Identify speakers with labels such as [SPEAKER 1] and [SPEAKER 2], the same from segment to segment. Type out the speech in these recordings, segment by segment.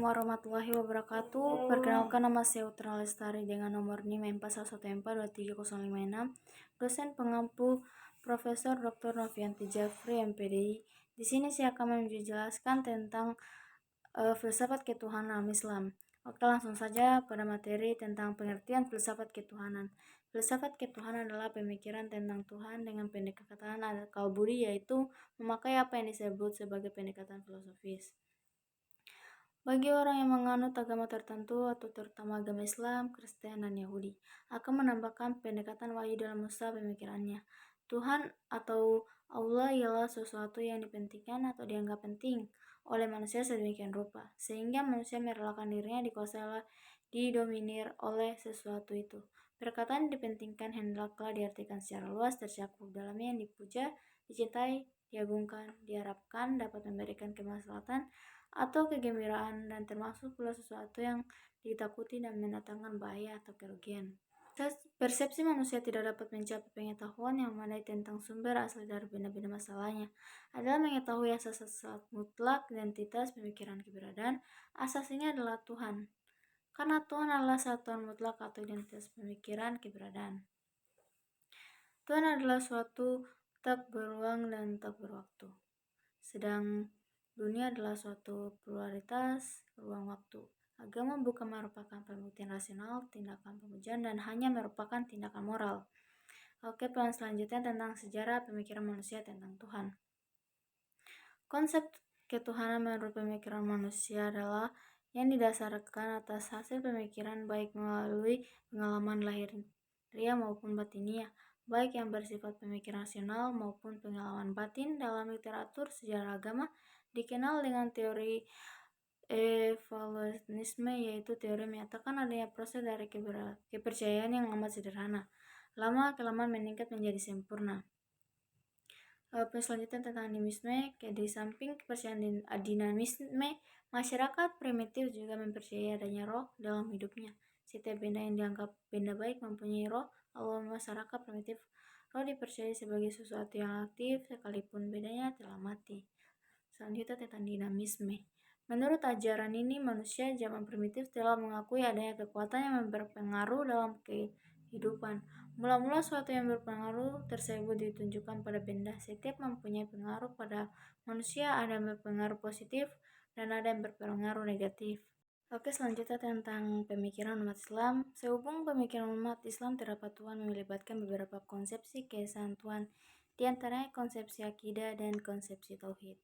[SPEAKER 1] Assalamualaikum warahmatullahi wabarakatuh. Perkenalkan, nama saya Utra Lestari dengan nomor NIM 41142306, dosen pengampu Profesor Dr. Novianti Jafri MPDI. Di sini saya akan menjelaskan tentang filsafat ketuhanan dalam Islam. Oke, langsung saja pada materi tentang pengertian filsafat ketuhanan. Filsafat ketuhanan adalah pemikiran tentang Tuhan dengan pendekatan akal budi, yaitu memakai apa yang disebut sebagai pendekatan filosofis. Bagi orang yang menganut agama tertentu atau terutama agama Islam, Kristen, dan Yahudi, akan menambahkan pendekatan wahyu dalam usaha pemikirannya. Tuhan atau Allah ialah sesuatu yang dipentingkan atau dianggap penting oleh manusia sedemikian rupa, sehingga manusia merelakan dirinya dikuasai didominir oleh sesuatu itu. Perkataan dipentingkan hendaklah diartikan secara luas, tercakup dalamnya yang dipuja, dicintai, diagungkan, diharapkan dapat memberikan kemaslahatan atau kegembiraan, dan termasuk pula sesuatu yang ditakuti dan mendatangkan bahaya atau kerugian. Persepsi manusia tidak dapat mencapai pengetahuan yang memadai tentang sumber asal dari benda-benda masalahnya adalah mengetahui asas-asas mutlak identitas pemikiran keberadaan. Asasnya adalah Tuhan, karena Tuhan adalah satuan mutlak atau identitas pemikiran keberadaan. Tuhan adalah suatu tak beruang dan tak berwaktu, sedang dunia adalah suatu pluralitas ruang waktu. Agama bukan merupakan pembuktian rasional, tindakan pemujaan, dan hanya merupakan tindakan moral. Oke, pelan selanjutnya tentang sejarah pemikiran manusia tentang Tuhan. Konsep ketuhanan menurut pemikiran manusia adalah yang didasarkan atas hasil pemikiran baik melalui pengalaman lahiriah maupun batiniah, baik yang bersifat pemikiran rasional maupun pengalaman batin. Dalam literatur sejarah agama dikenal dengan teori evolusionisme, yaitu teori menyatakan adanya proses dari kepercayaan yang amat sederhana, lama-kelamaan meningkat menjadi sempurna. Selanjutnya tentang animisme. Di samping kepercayaan dinamisme, masyarakat primitif juga mempercayai adanya roh dalam hidupnya. Setiap benda yang dianggap benda baik mempunyai roh. Awal masyarakat primitif, roh dipercayai sebagai sesuatu yang aktif sekalipun bedanya telah mati. Selanjutnya tentang dinamisme. Menurut ajaran ini, manusia zaman primitif telah mengakui adanya kekuatan yang berpengaruh dalam kehidupan. Mula-mula suatu yang berpengaruh tersebut ditunjukkan pada benda. Setiap mempunyai pengaruh pada manusia, ada yang berpengaruh positif dan ada yang berpengaruh negatif. Oke, selanjutnya tentang pemikiran umat Islam. Sehubung pemikiran umat Islam terdapat Tuhan melibatkan beberapa konsepsi keesaan Tuhan, di antaranya konsepsi akidah dan konsepsi tauhid.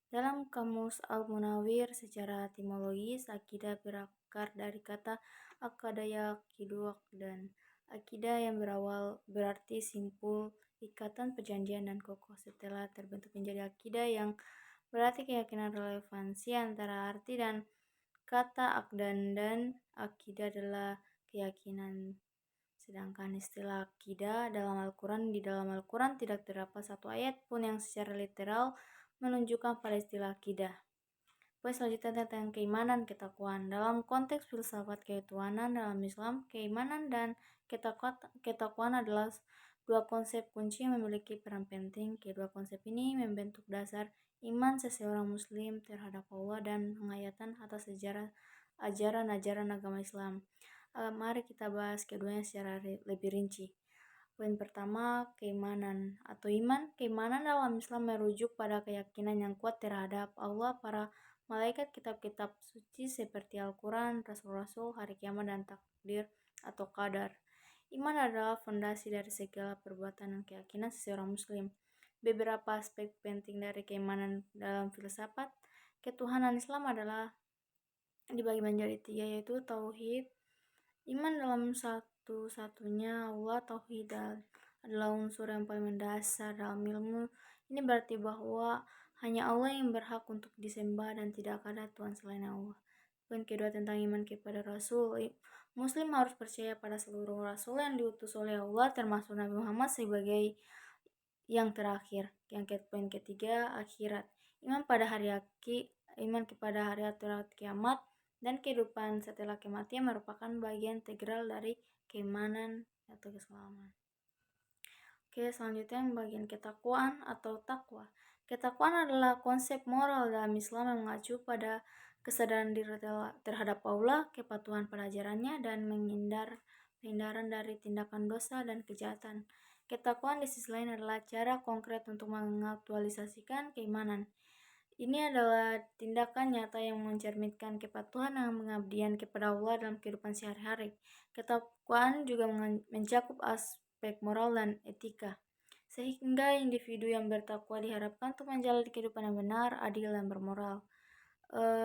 [SPEAKER 1] Dalam Kamus Al-Munawwir, secara etimologis, akidah berakar dari kata akadaya kiduak, dan akidah yang berawal berarti simpul, ikatan, perjanjian, dan kokoh. Setelah terbentuk menjadi akidah yang berarti keyakinan, relevansi antara arti dan kata akdan dan akidah adalah keyakinan. Sedangkan istilah akidah di dalam Al-Quran tidak terdapat satu ayat pun yang secara literal menunjukkan pada istilah akidah. Selanjutnya tentang keimanan ketakwaan. Dalam konteks filsafat ketuhanan dalam Islam, keimanan dan ketakwaan adalah dua konsep kunci yang memiliki peran penting. Kedua konsep ini membentuk dasar iman seseorang muslim terhadap Allah dan penghayatan atas ajaran-ajaran agama Islam. Mari kita bahas keduanya secara lebih rinci. Poin pertama, keimanan atau iman. Keimanan dalam Islam merujuk pada keyakinan yang kuat terhadap Allah, para malaikat, kitab-kitab suci seperti Al-Quran, Rasul-Rasul, hari kiamat, dan takdir atau qadar. Iman adalah fondasi dari segala perbuatan dan keyakinan seseorang muslim. Beberapa aspek penting dari keimanan dalam filsafat ketuhanan Islam adalah dibagi menjadi tiga, yaitu tauhid. Iman dalam satu-satunya Allah. Tauhid adalah unsur yang paling mendasar dalam ilmu. Ini berarti bahwa hanya Allah yang berhak untuk disembah dan tidak ada Tuhan selain Allah. Poin kedua tentang iman kepada Rasul. Muslim harus percaya pada seluruh Rasul yang diutus oleh Allah, termasuk Nabi Muhammad sebagai yang terakhir. Poin ketiga, akhirat. Iman kepada hari akhirat, kiamat, dan kehidupan setelah kematian merupakan bagian integral dari keimanan atau keselamatan. Oke, selanjutnya bagian ketakwaan atau takwa. Ketakwaan adalah konsep moral dalam Islam yang mengacu pada kesadaran diri terhadap Allah, kepatuhan pada ajarannya, dan penghindaran dari tindakan dosa dan kejahatan. Ketakwaan di sisi lain adalah cara konkret untuk mengaktualisasikan keimanan. Ini adalah tindakan nyata yang mencerminkan kepatuhan dan pengabdian kepada Allah dalam kehidupan sehari-hari. Ketakwaan juga mencakup aspek moral dan etika, sehingga individu yang bertakwa diharapkan untuk menjalani kehidupan yang benar, adil, dan bermoral.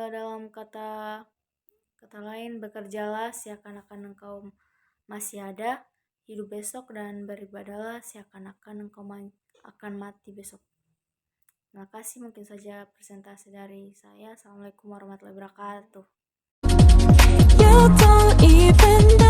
[SPEAKER 1] Dalam kata lain, bekerjalah seakan-akan engkau masih ada, hidup besok, dan beribadahlah seakan-akan engkau akan mati besok. Terima kasih, mungkin saja presentasi dari saya. Assalamualaikum warahmatullahi wabarakatuh. You don't even